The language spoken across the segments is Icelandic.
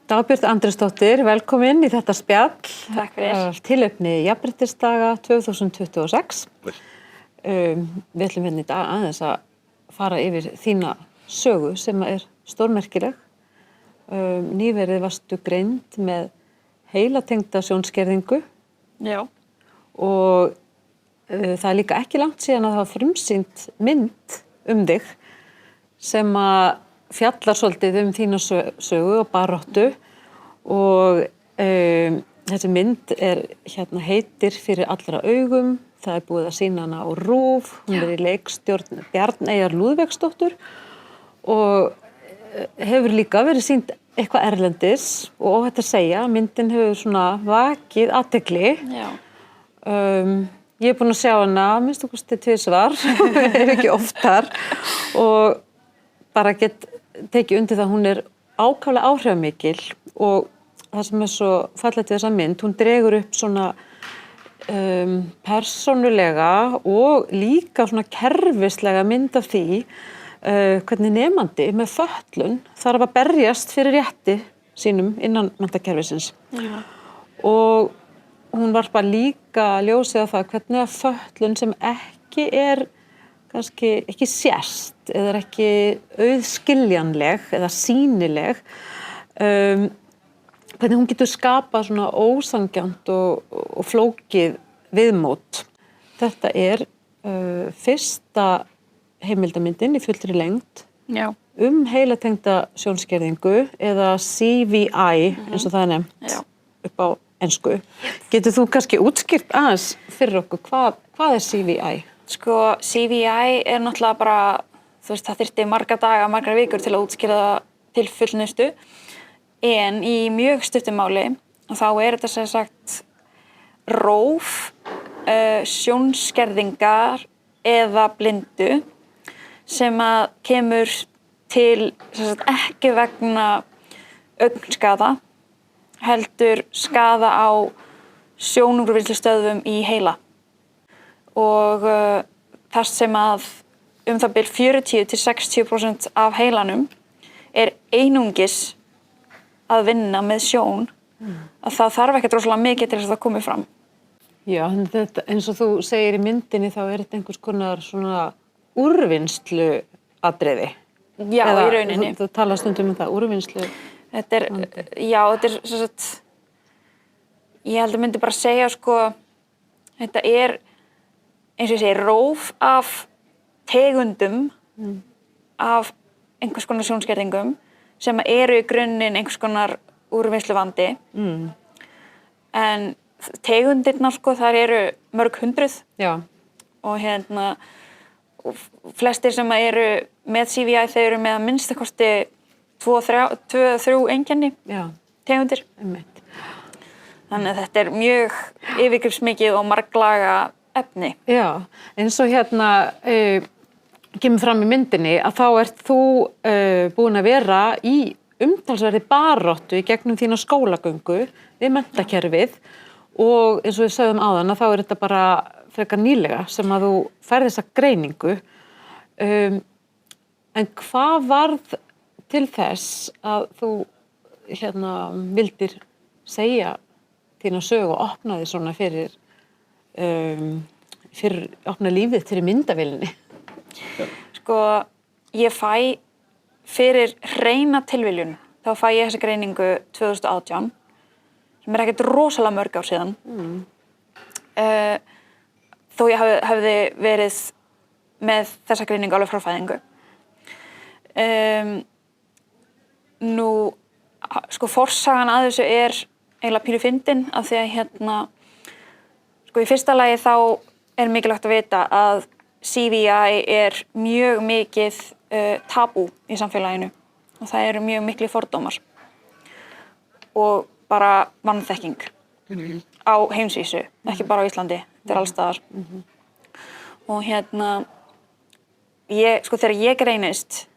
Dagbjört Andrésdóttir, velkomin í þetta spjall. Takk fyrir. Tilefni Jafnréttisdaga 2026. Við ætlum hérna í dag aðeins að fara yfir þína sögu sem er stórmerkileg. Nýverið varstu greind með heilatengda sjónskerðingu. Já. Og það er líka ekki langt síðan að það var frumsýnt mynd þig sem að fjallar svolítið þína sögu og baráttu og þessi mynd heitir Fyrir allra augum. Það er búið að sýna hana á RÚV, hún er í leikstjórn Bjarneyjar Lúðvíksdóttur og hefur líka verið sýnd eitthvað erlendis og óhætt að segja, myndin hefur svona vakið athygli. Já. Ég er búin að sjá hana, minnst okkur tvisvar, ef ekki oftar og bara get tekið undir það, hún er ákaflega áhrifamikil og það sem er svo fallegt við þessa mynd, hún dregur upp svona persónulega og líka svona kerfislega mynd af því hvernig nemandi með fötlun þarf að berjast fyrir rétti sínum innan menntakerfisins. Já. Og hún varpar líka ljósið á það hvernig að fötlun sem ekki er kannski ekki sérst eða er ekki auðskiljanleg eða sýnileg hvernig hún getur skapað svona ósanngjarnt og flókið viðmót. Þetta er fyrsta heimildamyndin í fullri lengd heilatengda sjónskerðingu eða CVI eins og það er nefnt upp á ensku. Getur þú kannski útskýrt aðeins fyrir okkur hvað er CVI? Sko, CVI er náttúrulega bara, þú veist, það þyrfti marga daga, margar vikur til að útskýra það til fullnustu. En í mjög stuttu máli, þá er þetta sem sagt róf, sjónskerðingar eða blindu sem að kemur til sem sagt ekki vegna augnskaða, heldur skaða á sjónúrvinnslustöðvum í heila. Og þar sem að það bil 40–60% af heilanum er einungis að vinna með sjón, að það þarf ekkert rosalega mikið til þess að það komi fram. Já, þetta, eins og þú segir í myndinni þá er þetta einhvers konar svona úrvinnslu atriði. Já, í rauninni. Þú talar stundum um það, úrvinnslu. Þetta er, þetta er svo að, ég held að myndi bara segja sko, þetta er eins og ég segi, róf af tegundum af einhvers konar sjónskerðingum sem eru í grunninn einhvers konar úrvinnsluvandi. En tegundirnar sko, þar eru mörg hundruð. Já. Og og flestir sem eru með CVI, þeir eru með að minnsta kosti 2-3 einkenni tegundir. Þannig að þetta er mjög yfirgripsmikið og marglaga efni. Já, eins og kemur fram í myndinni að þá ert þú búin að vera í umtalsverði baráttu í gegnum þína skólagöngu við menntakerfið og eins og við sögðum áðan að þá er þetta bara frekar nýlega sem að þú færð þessa greiningu. En hvað varð til þess að þú vildir segja þína sögu og opnaði svona fyrir opna lífið fyrir myndavélinni? Sko, ég fæ fyrir hreina tilviljun, þá fæ ég þessa greiningu 2018, sem er ekkert rosalega mörg ár síðan. Þó ég hefði verið með þessa greiningu alveg frá fæðingu. Nú, sko, forsagan að þessu er eiginlega pínu fyndin af því að sko, í fyrsta lagi þá er mikilvægt að vita að CVI er mjög mikið tabú í samfélaginu og það eru mjög miklir fordómar og bara vanþekking á heimsvísu, ekki bara á Íslandi, þetta er alls staðar. Og sko, þegar ég greinist,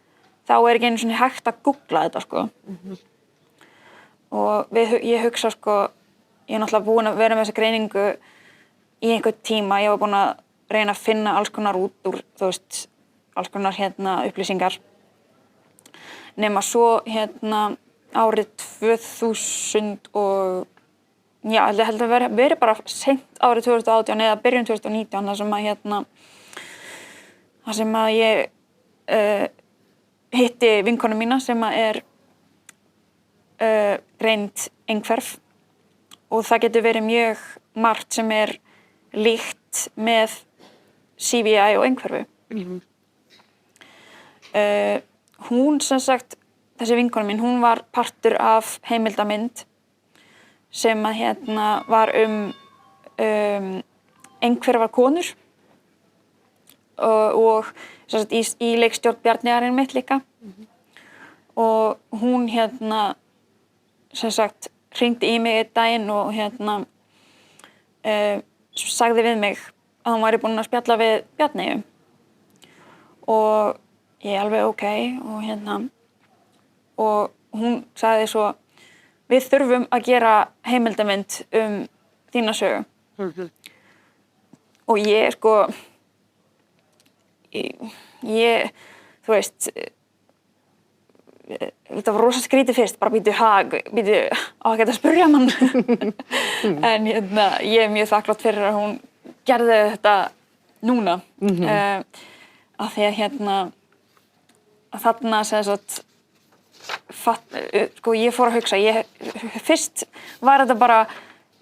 þá er ekki einu svona hægt að googla þetta, sko. Og ég hugsa, sko, ég er náttúrulega búin að vera með þessa greiningu í einhvern tíma, ég var búin að reyna að finna alls konar út úr, þú veist, alls konar upplýsingar. Nema svo, árið 2000 og já, held að veri bara seint árið 2018 eða byrjun 2019 þar sem að ég hitti vinkonu mína sem að greind einhverf og það getur verið mjög margt sem líkt með CVI og einhverfu. Hún sem sagt, þessi vinkona mín, hún var partur af heimildamynd sem að var einhverfar konur og sem sagt í leikstjórn Bjarni mitt líka. Og hún sem sagt hringdi í mig einn daginn og sagði við mig að hún væri búin að spjalla við Bjarni og ég alveg ókei og hún sagði svo við þurfum að gera heimildamynd þína sögu. Og ég sko ég þú veist þetta var rosa skrítið fyrst, bara býtu á að geta að spyrja mann. En ég mjög þakklátt fyrir að hún gerði þetta núna. Af því að þarna sem sagt sko ég fór að hugsa, fyrst var þetta bara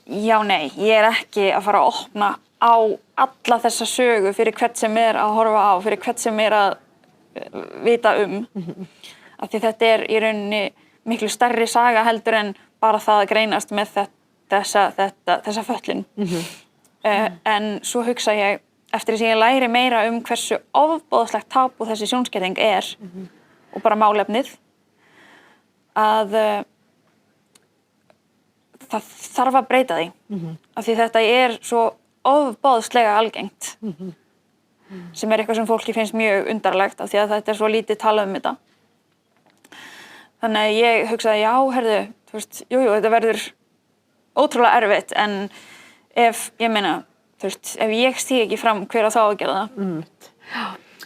já nei, ég ekki að fara að opna á alla þessa sögu fyrir hvert sem að horfa á, fyrir hvert sem að vita Af því þetta í rauninni miklu stærri saga heldur en bara það að greinast með þessa föllun. En svo hugsa ég, eftir því að ég læri meira hversu ofboðslegt tabú þessi sjónskerðing og bara málefnið, að það þarf að breyta því. Af því þetta svo ofboðslega algengt, sem eitthvað sem fólki finnst mjög undarlegt, af því að þetta svo lítið talað þetta. Þannig að ég hugsaði, já, heyrðu, þú veist, jú, þetta verður ótrúlega erfitt, en ef ég stíg ekki fram, hver á þá að gera það?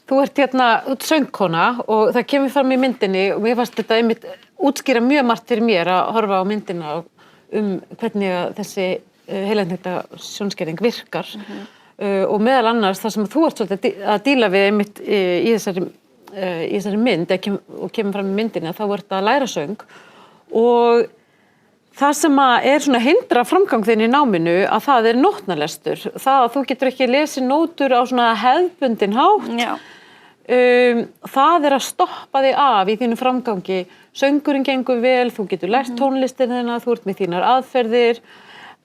Þú ert söngkona og það kemur fram í myndinni og mér fannst þetta einmitt útskýra mjög margt fyrir mér að horfa á myndina hvernig þessi heilahnýta sjónskerðing virkar. Og meðal annars það sem þú ert svolítið að díla við einmitt í þessari mynd og kemur fram í myndinni að þá ert að læra söng og það sem svona hindra framgang þinn í náminu að það nótnalestur. Það að þú getur ekki lesið nótur á svona hefðbundinn hátt. Já. Það að stoppa þig af í þínu framgangi. Söngurinn gengur vel, þú getur lært tónlistin þina, þú ert með þínar aðferðir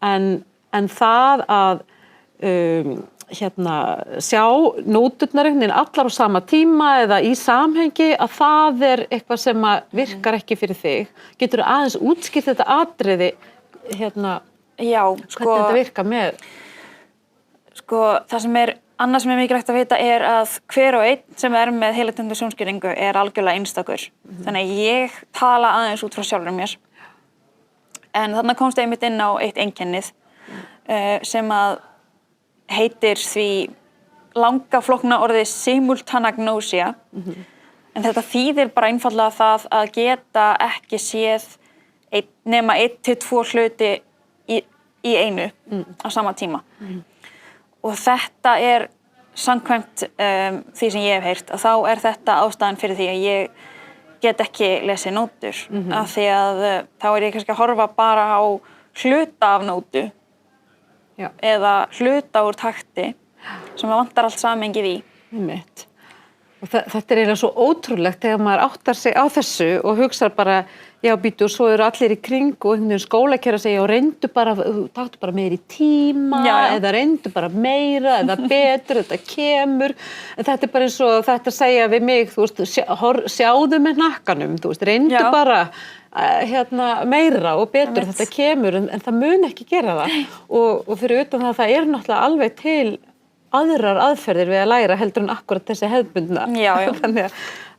en það að sjá nóturnar allar á sama tíma eða í samhengi að það eitthvað sem virkar ekki fyrir þig. Getur aðeins útskýrt þetta atriði Já, hvernig þetta virkar með? Sko, það sem annað sem mikilvægt að vita að hver og einn sem með heilatendu sjónskerðingu algjörlega einstakur. Þannig að ég tala aðeins út frá sjálfur mér. En þarna komst ég einmitt inn á eitt einkennið sem að heitir því langa flókna orðið simultanagnosia. En þetta þýðir bara einfaldlega það að geta ekki séð nema 1 til 2 hluti í einu á sama tíma. Og þetta samkvæmt því sem ég hef heyrt, að þá þetta ástæðan fyrir því að ég get ekki lesið nótur. Af því að þá ég kannski að horfa bara á hluta af nótu eða hluta úr takti sem vantar allt samhengið í. Einmitt. Og þetta eiginlega svo ótrúlegt þegar maður áttar sig á þessu og hugsar bara, já býtu og svo eru allir í kring og einhvern veginn skólakennari segja og reyndu bara, taktu bara meira í tíma eða reyndu bara meira eða betur, þetta kemur. En þetta bara eins og þetta segja við mig, þú veist, sjáðu með hnakkanum, þú veist, reyndu bara meira og betur, þetta kemur en það mun ekki gera það. Og fyrir utan það náttúrulega alveg til aðrar aðferðir við að læra heldur en akkurat þessi hefðbundna. Já. Þannig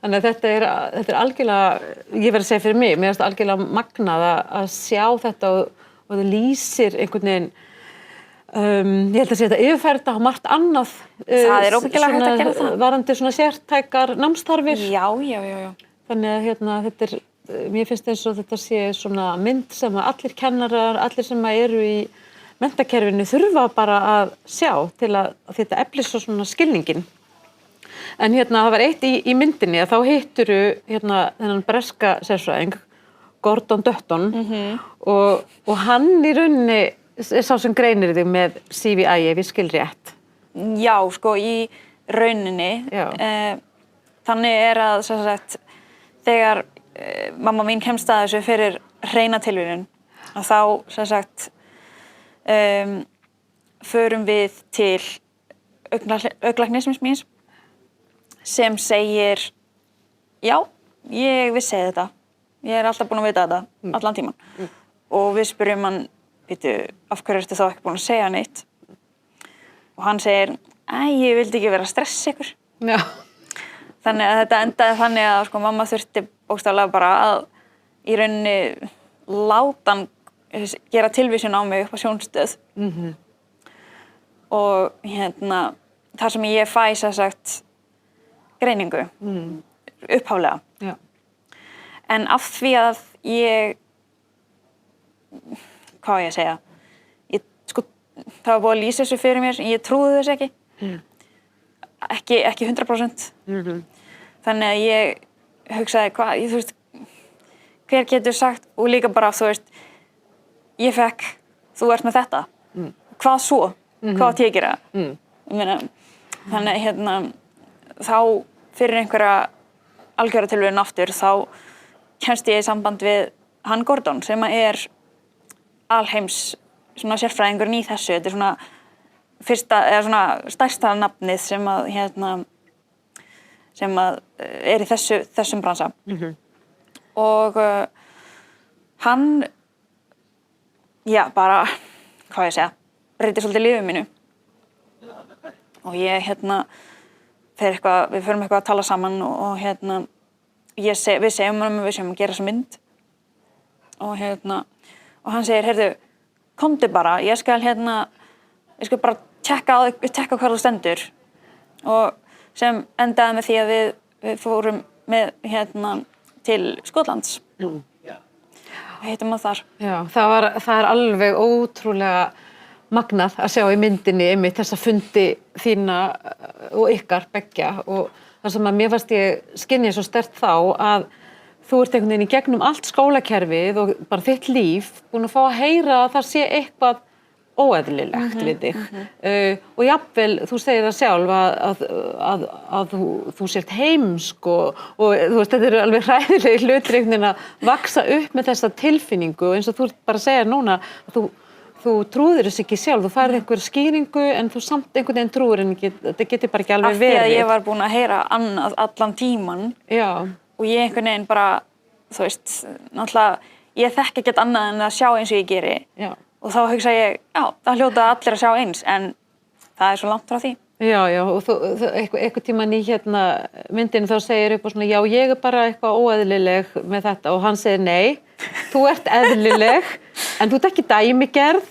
að þetta algjörlega, ég verð að segja fyrir mig, mér finnst algjörlega magnað að sjá þetta og það lýsir einhvern veginn, ég held að segja þetta yfirferða á margt annað. Það óbyggilega hægt að gera það. Varandi svona sértækar námsþarfir. Já. Þannig að þetta mér finnst eins og þetta sé svona mynd sem að allir kennarar, allir sem að eru í menntakerfinu þurfa bara að sjá til að þetta eflir svo svona skilningin. En það var eitt í myndinni að þá hitturu þennan breska sérfræðing, Gordon Dutton, og hann í rauninni er sá sem greinir þig með CVI ef ég skil rétt. Já, sko, í rauninni. Þannig er að, sem sagt, þegar mamma mín kemst að þessu fyrir hreina tilviljun, að þá, sem sagt, förum við til augnlæknisins míns sem segir, já, ég vissi þetta. Ég er alltaf búin að vita þetta, allan tíman. Og við spyrjum hann, veitu, af hverju ertu þá ekki búin að segja neitt? Og hann segir, ég vildi ekki vera að stressa ykkur. Já. Þannig að þetta endaði þannig að sko, mamma þurfti bókstaflega bara að í rauninni láta hann gera tilvísun á mig upp á sjónstöð. Og þar sem ég fæ sem sagt greiningu, upphaflega. Já. En af því að ég, hvað á ég að segja, það var búið að lýsa þessu fyrir mér, ég trúði þessu ekki. Ekki 100%. Þannig að ég hugsaði, þú veist, hver getur sagt, og líka bara, þú veist, ég fekk, þú ert með þetta. Hvað svo? Hvað átti ég að gera? Ég meina, þannig þá fyrir einhverja algjöra tilviljun aftur, þá kemst ég í samband við hann Gordon, sem er alheims svona sérfræðingurinn í þessu. Þetta er svona fyrsta, eða svona stærsta nafnið sem að er í þessum bransa. Og hann, já, bara, hvað ég segja, breytir svolítið lífið mínu. Og ég, við förum eitthvað að tala saman og við segjum hann að við séum að gera þessa mynd. Og hann segir, heyrðu, komdu bara, ég skal bara tjekka hvað þú stendur. Og sem endaði með því að við fórum með til Skotlands. Við hittum á þar. Já, það er alveg ótrúlega magnað að sjá í myndinni einmitt þessa fundi þína og ykkar beggja, og það sem að mér fannst ég skynja svo sterkt þá að þú ert einhvern veginn í gegnum allt skólakerfið og bara þitt líf búin að fá að heyra að það sé eitthvað óeðlilegt við þig. Og jafnvel, þú segir það sjálf að þú sért heimsk og þú veist, þetta eru alveg hræðilegi hlutir einhvern veginn að vaksa upp með þessa tilfinningu, eins og þú ert bara að segja núna að þú trúðir þess ekki sjálf, þú færði einhver skýringu en þú samt einhvern veginn trúir en þetta geti bara ekki alveg verið. Af því að ég var búin að heyra annað allan tíman. Já. Og ég einhvern veginn bara, þú veist, náttúrulega, ég þekki ekkert annað en að sjá eins og ég geri. Já. Og þá hugsa ég, já, það hljóta allir að sjá eins, en það er svo langt frá því. Já, og þú einhvern tímann í myndinu þá segir upp og svona, já, ég er bara eitthvað óeðlileg með þetta, og hann segir, nei, þú ert eðlileg, en þú ert ekki dæmigerð.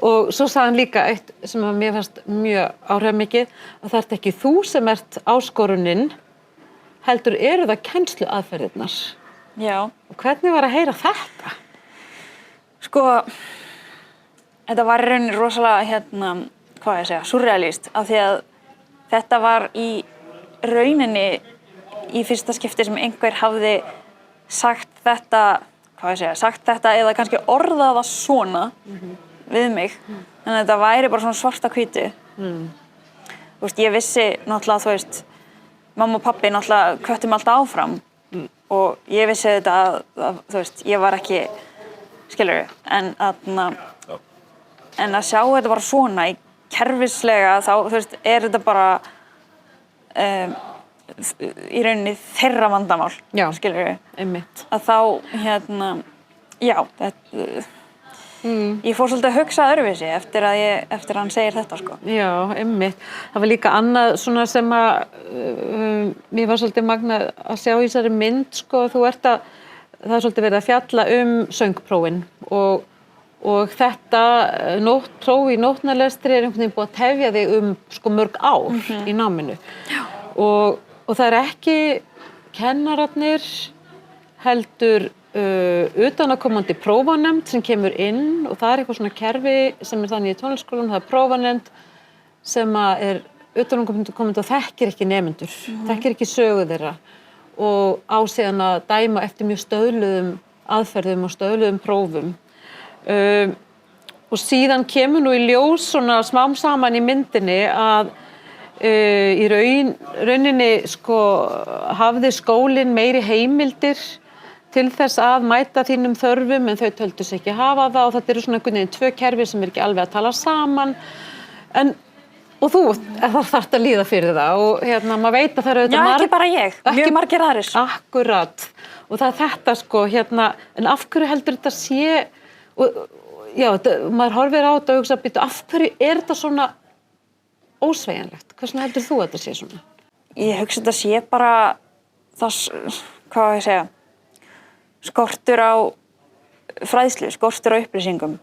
Og svo sagði hann líka eitt sem að mér fannst mjög áhrifamikið, að það ert ekki þú sem ert áskorunin, heldur eru það kennsluaðferðirnar. Já. Og hvernig var að heyra þetta? Sko, þetta var í rauninni rosalega, hvað ég að segja, surrealist, af því að þetta var í rauninni í fyrsta skipti sem einhver hafði sagt þetta, eða kannski orðað það svona við mig. Þannig að þetta væri bara svona svart á hvítu. Þú veist, ég vissi náttúrulega, þú veist, mamma og pabbi náttúrulega hvöttu mig alltaf áfram. Og ég vissi þetta að, þú veist, ég var ekki, skilurðu, en að sjá þetta bara svona í kerfislega, þá, þú veist, er þetta bara í rauninni þeirra vandamál, skilurðu. Einmitt. Að þá, já, þetta, ég fór svolítið að hugsa öðruvísi eftir að hann segir þetta, sko. Já, einmitt. Það var líka annað svona sem að mér var svolítið magnað að sjá í þessari mynd, sko, það er svolítið verið að fjalla söngprófin og þetta próf í nótnalestri er einhvern veginn búið að tefja þig sko mörg ár í náminu. Og það er ekki kennararnir heldur utanaðkomandi prófanefnd sem kemur inn og það eitthvað svona kerfi sem þannig í tónlistarskólanum, það prófanefnd sem er utanaðkomandi og þekkir ekki nemendur, þekkir ekki sögu þeirra og á síðan að dæma eftir mjög stöðluðum aðferðum og stöðluðum prófum. Og síðan kemur nú í ljós svona smám saman í myndinni að í rauninni sko hafði skólinn meiri heimildir til þess að mæta þínum þörfum en þau töldu sig ekki hafa það og þetta eru svona einhvern veginn tvö kerfi sem ekki alveg að tala saman og þú þarft að líða fyrir það og maður veit að það eru auðvitað ekki bara ég, mjög margir aðrir. Akkurat og það þetta sko en af hverju heldur þetta sé maður horfir á þetta og hugsa býtu af hverju þetta svona ósveigjanlegt, hversna heldur þú að þetta sé svona? Ég hugsa þetta sé bara það, hvað á ég að segja skortur á fræðslu, skortur á upplýsingum.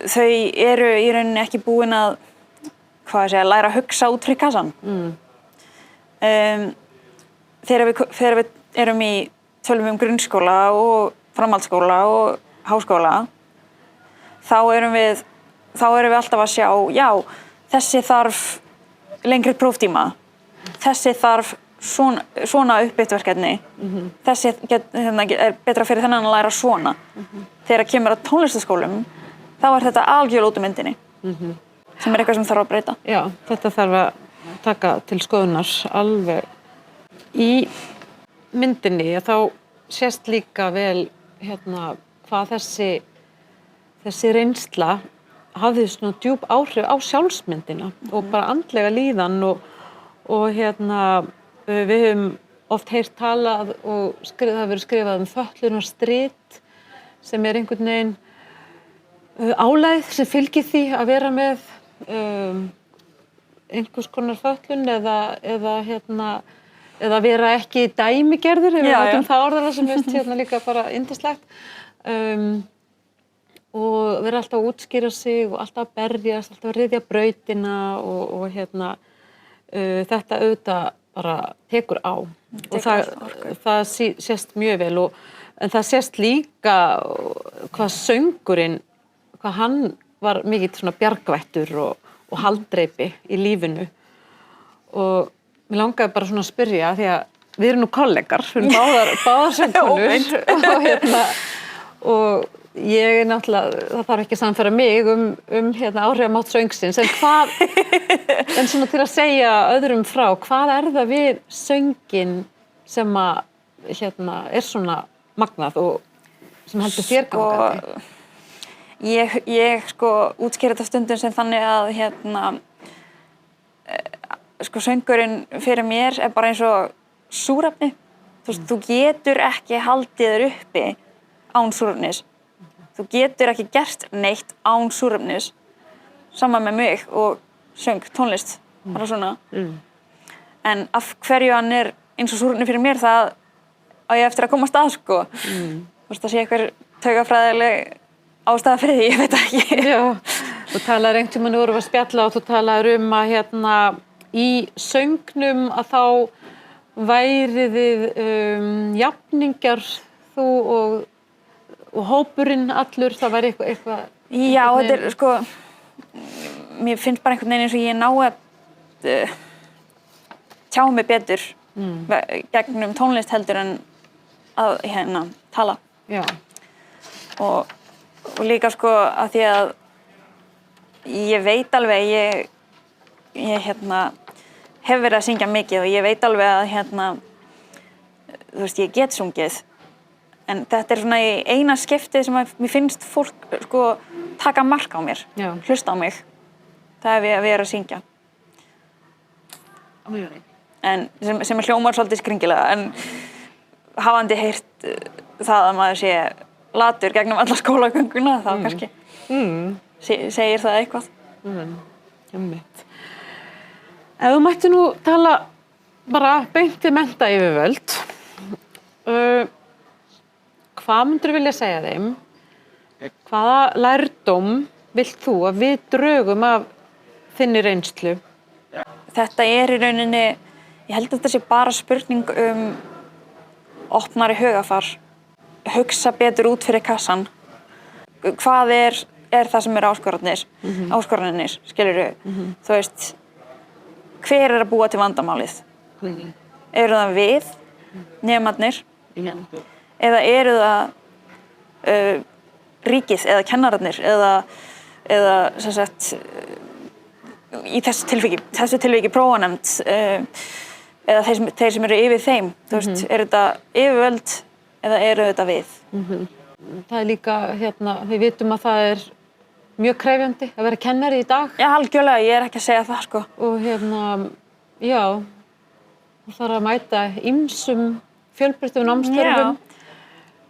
Þau eru í rauninni ekki búin að læra að hugsa út fyrir kassan. Þegar við erum í tölum grunnskóla og framhaldsskóla og háskóla þá erum við alltaf að sjá þessi þarf lengri próftíma, þessi þarf svona uppbyggverkefni, þessi er betra fyrir þennan að læra svona. Þegar kemur að tónlistarskólum þá þetta algjörlega út myndinni sem eitthvað sem þarf að breyta. Já, þetta þarf að taka til skoðunar alveg. Í myndinni þá sést líka vel hvað þessi reynsla hafði svona djúp áhrif á sjálfsmyndina og bara andlega líðan og við höfum oft heyrt talað og það hefur verið skrifað fötlunarstrit sem er einhvern veginn álagið sem fylgir því að vera með einhvers konar fötlun eða vera ekki dæmigerður ef við notum það orðalag sem finnst líka bara yndislegt og vera alltaf að útskýra sig og alltaf að berjast, alltaf að ryðja brautina og þetta auðvitað bara tekur á og það sést mjög vel en það sést líka hvað söngurinn, hvað hann var mikill svona bjargvættur og haldreipi í lífinu og mér langaði bara svona að spyrja því að við erum nú kollegar, við erum báðar söngkonur og ég náttúrulega, það þarf ekki að samfæra mig áhrifamátt söngsins en svona til að segja öðrum frá, hvað það við sönginn sem að er svona magnað og sem heldur þér gangandi? Ég útskýri þetta stundum sem þannig að söngurinn fyrir mér er bara eins og súrefni. Þú getur ekki haldið þér uppi án súrefnis. Þú getur ekki gert neitt án súrefnis. Sama með mig og söng, tónlist, bara svona. En af hverju hann er eins og súrefni fyrir mér, það á ég eftir að komast að, sko. Það sé eitthvað taugafræðileg ástæða fyrir því, ég veit ekki. Já, þú talaðir einhvern tímann vorum að spjalla og þú talaðir að í söngnum að þá værið þið jafningjar, þú og hópurinn allur, það væri eitthvað... Já, þetta mér finnst bara einhvern veginn eins og ég ná að tjá mig betur gegnum tónlist heldur en að tala. Já. Og líka að því að ég veit alveg, ég hef verið að syngja mikið og ég veit alveg að ég get sungið. En þetta er svona í eina skiptið sem mér finnst fólk taka mark á mér, hlusta á mig. Það við erum að syngja. En sem hljómar svolítið skringilega, en hafandi heyrt það að maður sé latur gegnum alla skólagönguna, þá kannski segir það eitthvað. Ef þú mætti nú tala bara beint við menntaryfirvöld, hvað myndirðu vilja segja þeim? Hvaða lærdóm vilt þú að við drögum af þinni reynslu? Þetta er í rauninni, ég held að þetta sé bara spurning opnari hugafar, hugsa betur út fyrir kassan. Hvað er það sem áskoranir, skilurðu? Þú veist, hver er að búa til vandamálið? Eru það við, nemarnir, eða eru það ríkið eða kennararnir eða sem sagt í þessu tilviki prófanefnd eða þeir sem eru yfir þeim, þú veist, eru þetta yfirvöld eða eru þetta við? Það er líka, við vitum að það er mjög krefjandi að vera kennari í dag. Já, algjörlega, ég er ekki að segja það, sko. Og já, það þarf að mæta ýmsum fjölbreyttum námsstörfum.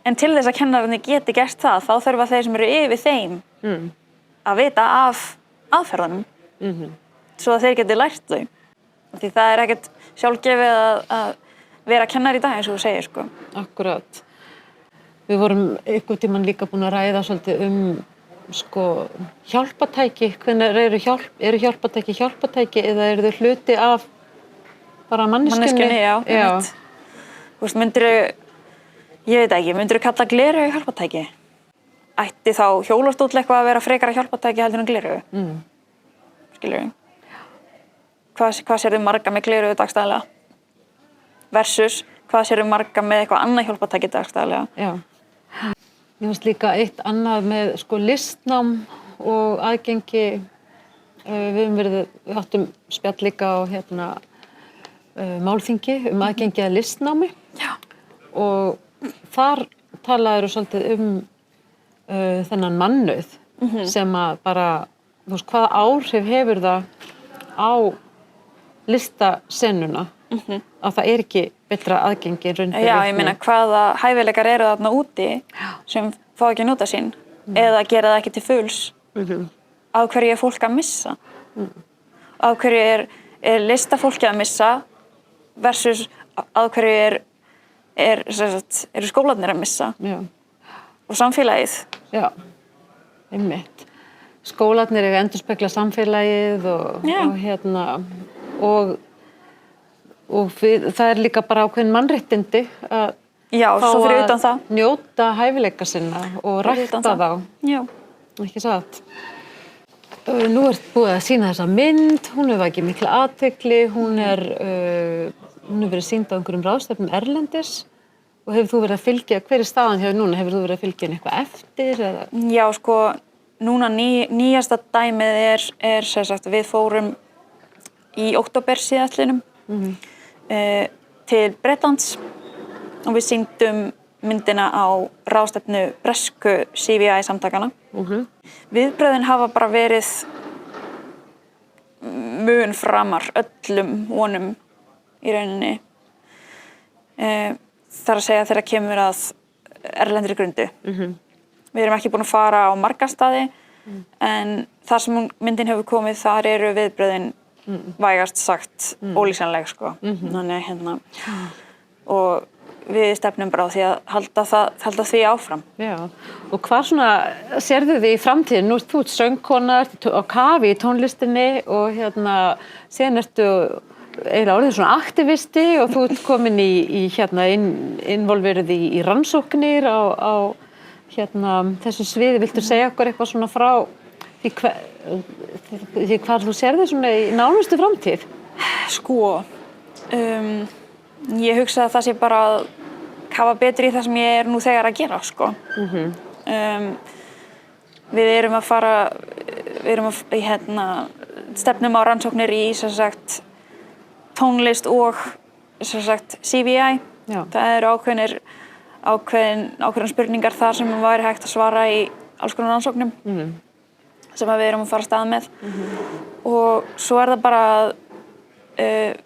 En til þess að kennararnir geti gert það, þá þurfa þeir sem eru yfir þeim að vita af aðferðunum, svo að þeir geti lært þau. Því það er ekkert sjálfgefið að vera kennari í dag, eins og þú segir, sko. Akkúrat. Við vorum einhvern tímann líka búin að ræða svolítið sko, hjálpatæki. Hvenær eru hjálpatæki eða eru þau hluti af bara manneskjunni? Já. Þú veist, ég veit ekki, myndirðu kalla gleraugu hjálpatæki? Ætti þá hjólastóll eitthvað að vera frekara hjálpatæki heldur en gleraugu? Skilurðu? Hvað sérðu marga með gleraugu dagstæðlega? Versus, hvað sérðu marga með eitthvað annað hjálpatæki dagstæðlega? Já. Mér finnst líka eitt annað með sko listnám og aðgengi. Við áttum spjall líka á málþingi aðgengi að listnámi. Já. Og þar talaður svolítið þennan mannauð sem að bara, þú veist, hvaða áhrif hefur það á listasennuna að það er ekki betra aðgengi raun fyrir. Já, ég meina hvaða hæfileikar eru þarna úti sem fá ekki að nota sín eða gera það ekki til fulls. Af hverju er fólk að missa? Af hverju er listafólki að missa versus af hverju eru skólarnir að missa? Já. Og samfélagið. Já, einmitt. Skólarnir eru að endurspegla samfélagið og það er líka bara ákveðin mannréttindi að fá að njóta hæfileika sinna og rækta þá. Já. Ekki satt. Nú ert búið að sýna þessa mynd, hún hefur vakið mikla athygli, hún hefur verið sýnd á einhverjum ráðstefnum erlendis og hefur þú verið að fylgja, hver er staðan hjá núna? Hefur þú verið að fylgja henni eitthvað eftir? Eða? Já, sko, núna nýjasta dæmið er sem sagt, við fórum í október síðastliðnum til Bretlands og við sýndum myndina á ráðstefnu bresku CVI samtakana. Viðbrögðin hafa bara verið mun framar öllum vonum í rauninni. Það er að segja þegar kemur að erlendri grundu. Við erum ekki búin að fara á marga staði en þar sem myndin hefur komið þar eru viðbrögðin vægast sagt ólýsanleg, sko. Þannig og við stefnum bara á því að halda því áfram. Já, og hvað svona sérðu þið í framtíðin? Nú ert þú söngkona, ert á kafi í tónlistinni og síðan ertu eiginlega orðið svona aktivisti og þú ert komin involverið í rannsóknir á þessu sviði. Viltu segja okkur eitthvað svona frá því hvað þú sérðu svona í nánustu framtíð? Sko, ég hugsa að það sé bara að kafa betur í það sem ég er nú þegar að gera, sko. Við erum að fara, stefnum á rannsóknir í, sem sagt, tónlist og, sem sagt, CVI. Já. Það eru ákveðin spurningar þar sem væri hægt að svara í alls konar rannsóknum sem við erum að fara af stað með. Og svo er það bara að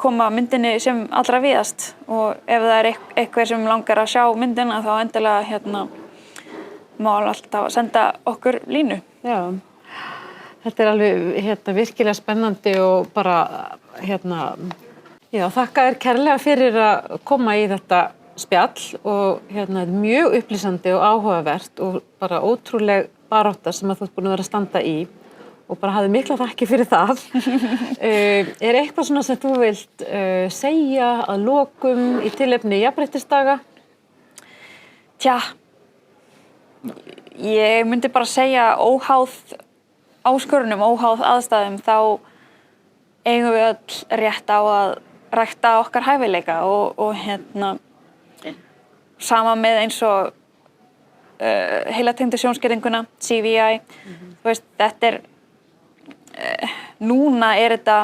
koma myndinni sem allra víðast og ef það er eitthvað sem langar að sjá myndina þá endilega má alltaf senda okkur línu. Já, þetta er alveg virkilega spennandi og bara já, þakka þér kærlega fyrir að koma í þetta spjall og mjög upplýsandi og áhugavert og bara ótrúleg barátta sem að þú ert búin að vera að standa í og bara hafði mikla þakki fyrir það. Er eitthvað svona sem þú vilt segja að lokum í tilefni jafnréttisdaga? Tja, ég myndi bara segja óháð áskorunum, óháð aðstæðum, þá eigum við öll rétt á að rækta okkar hæfileika og sama með eins og heilatengdu sjónskerðinguna, CVI. Þú veist, þetta er, núna er þetta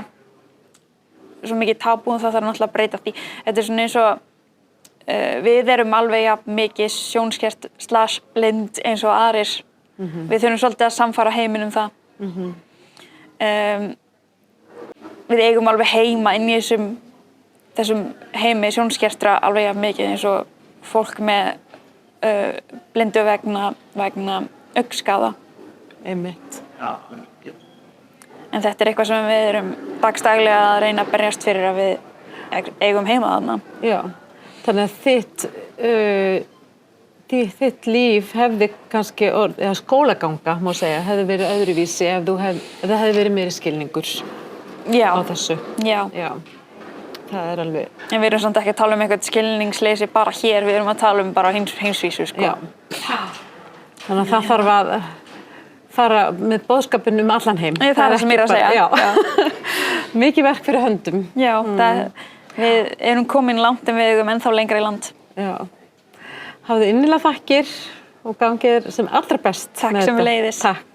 svo mikið tabú og það þarf náttúrulega að breyta því. Þetta er svona eins og við erum alveg jafn mikið sjónskert / blind eins og aðrir. Við þurfum svolítið að samfara heiminum það. Við eigum alveg heima inn í þessum heimi sjónskertra alveg jafn mikið eins og fólk með blindu vegna augnskaða. Einmitt. En þetta er eitthvað sem við erum dagsdaglega að reyna að berjast fyrir að við eigum heima þarna. Já, þannig að þitt líf hefði kannski, eða skólaganga má segja, hefði verið öðruvísi ef það hefði verið meiri skilningur á þessu. Já. Það er alveg. En við erum samt ekki að tala um eitthvað skilningsleysi bara hér, við erum að tala um bara heimsvísu, sko. Já. Þannig að það þarf að fara með boðskapinn allan heim. Það er það sem ég er að segja. Já. Mikið verk fyrir höndum. Já, við erum komin langt en við eigum ennþá lengra í land. Já. Hafðu innilega þakkir og gangið sem allra best. Takk sem við leiðis. Takk.